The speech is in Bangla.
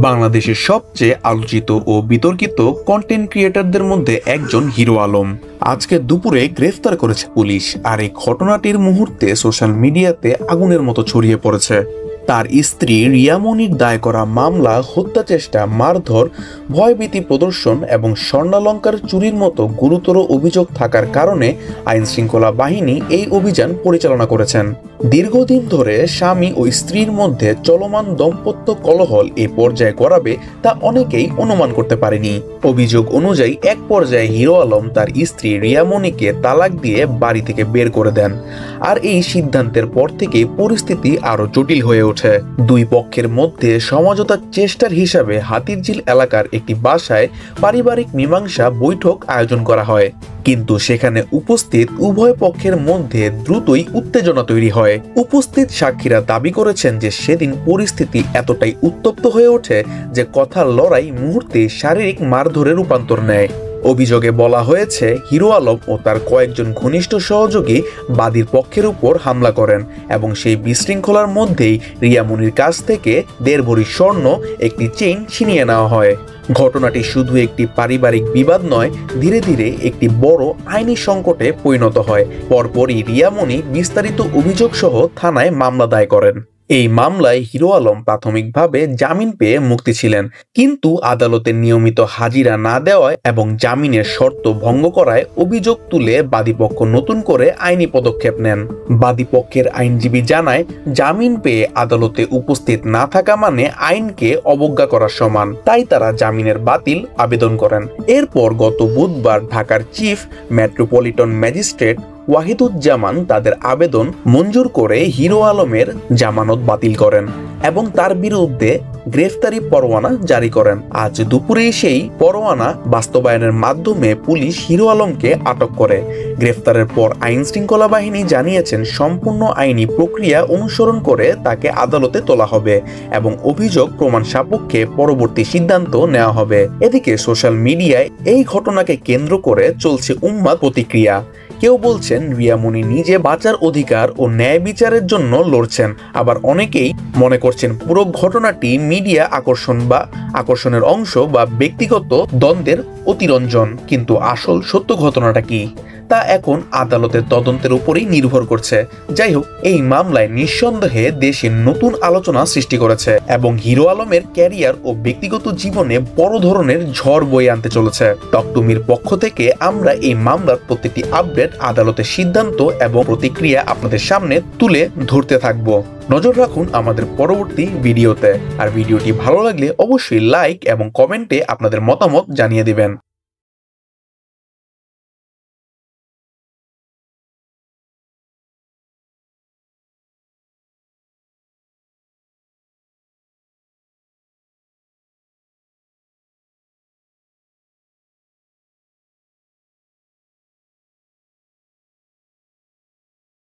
বাংলাদেশের সবচেয়ে আলোচিত ও বিতর্কিত কন্টেন্ট ক্রিয়েটরদের মধ্যে একজন হিরো আলম আজকে দুপুরে গ্রেফতার করেছে পুলিশ। আর এই ঘটনাটির মুহূর্তে সোশ্যাল মিডিয়াতে আগুনের মতো ছড়িয়ে পড়েছে। তার স্ত্রী রিয়া মনির দায় করা মামলা, হত্যা চেষ্টা, মারধর, ভয়ভীতি প্রদর্শন এবং স্বর্ণালংকার চুরির মতো গুরুতর অভিযোগ থাকার কারণে আইন শৃঙ্খলা বাহিনী এই অভিযান পরিচালনা করেছেন। দীর্ঘদিন ধরে স্বামী ও স্ত্রীর মধ্যে চলমান দাম্পত্য কলহল এ পর্যায়ে গড়াবে তা অনেকেই অনুমান করতে পারেনি। অভিযোগ অনুযায়ী এক পর্যায়ে হিরো আলম তার স্ত্রী রিয়া মনিকে তালাক দিয়ে বাড়ি থেকে বের করে দেন। আর এই সিদ্ধান্তের পর থেকে পরিস্থিতি আরো জটিল হয়ে ওঠে। দুই পক্ষের মধ্যে সমঝোতার চেষ্টার হিসাবে হাতিরঝিল এলাকার একটি বাসায় পারিবারিক মীমাংসা বৈঠক আয়োজন করা হয়, কিন্তু সেখানে উপস্থিত উভয় পক্ষের মধ্যে দ্রুতই উত্তেজনা তৈরি হয়। উপস্থিত সাক্ষীরা দাবি করেছেন যে সেদিন পরিস্থিতি এতটাই উত্তপ্ত হয়ে ওঠে যে কথার লড়াই মুহূর্তে শারীরিক মারধরে রূপান্তর নেয়। অভিযোগে বলা হয়েছে হিরো আলম ও তার কয়েকজন ঘনিষ্ঠ সহযোগী বাদীর পক্ষের উপর হামলা করেন এবং সেই বিশৃঙ্খলার মধ্যেই রিয়া মনির কাছ থেকে 1.5 ভরি স্বর্ণ, একটি চেইন ছিনিয়ে নেওয়া হয়। ঘটনাটি শুধু একটি পারিবারিক বিবাদ নয়, ধীরে ধীরে একটি বড় আইনি সংকটে পরিণত হয়। পরপরই রিয়া মনি বিস্তারিত অভিযোগ সহ থানায় মামলা দায়ের করেন। এই মামলায় হিরো আলম প্রাথমিকভাবে জামিন পেয়ে মুক্তি ছিলেন, কিন্তু আদালতের নিয়মিত হাজিরা না দেওয়ায় এবং জামিনের শর্ত ভঙ্গ করায় অভিযোগ তুলে বাদীপক্ষ নতুন করে আইনি পদক্ষেপ নেন। বাদীপক্ষের আইনজীবী জানায়, জামিন পেয়ে আদালতে উপস্থিত না থাকা মানে আইনকে অবজ্ঞা করার সমান, তাই তারা জামিনের বাতিল আবেদন করেন। এরপর গত বুধবার ঢাকার চিফ মেট্রোপলিটন ম্যাজিস্ট্রেট ওয়াহিদুজ্জামান তাদের আবেদন মঞ্জুর করে হিরো আলমের জামানত বাতিল করেন এবং তার বিরুদ্ধে গ্রেফতারি পরোয়ানা জারি করেন। আজ দুপুরে সেই পরোয়ানা বাস্তবায়নের মাধ্যমে পুলিশ হিরো আলমকে আটক করে। গ্রেফতারের পর আইন শৃঙ্খলা বাহিনী জানিয়েছেন, সম্পূর্ণ আইনি প্রক্রিয়া অনুসরণ করে তাকে আদালতে তোলা হবে এবং অভিযোগ প্রমাণ সাপেক্ষে পরবর্তী সিদ্ধান্ত নেওয়া হবে। এদিকে সোশ্যাল মিডিয়ায় এই ঘটনাকে কেন্দ্র করে চলছে উন্মাদ প্রতিক্রিয়া। কেউ বলছেন রিয়া মনি নিজে বাঁচার অধিকার ও ন্যায় বিচারের জন্য লড়ছেন, আবার অনেকেই মনে করছেন পুরো ঘটনাটি মিডিয়া আকর্ষণের অংশ বা ব্যক্তিগত দ্বন্দ্বের অতিরঞ্জন। কিন্তু আসল সত্য ঘটনাটা কি তা এখন আদালতের তদন্তের উপরেই নির্ভর করছে। যাই হোক, এই মামলায় নিঃসন্দেহে দেশে নতুন আলোচনা সৃষ্টি করেছে এবং হিরো আলমের ক্যারিয়ার ও ব্যক্তিগত জীবনে বড় ধরনের ঝড় বয়ে আনতে চলেছে। টকটুমির পক্ষ থেকে আমরা এই মামলার প্রতিটি আপডেট, আদালতের সিদ্ধান্ত এবং প্রতিক্রিয়া আপনাদের সামনে তুলে ধরতে থাকব। নজর রাখুন আমাদের পরবর্তী ভিডিওতে। আর ভিডিওটি ভালো লাগলে অবশ্যই লাইক এবং কমেন্টে আপনাদের মতামত জানিয়ে দিবেন।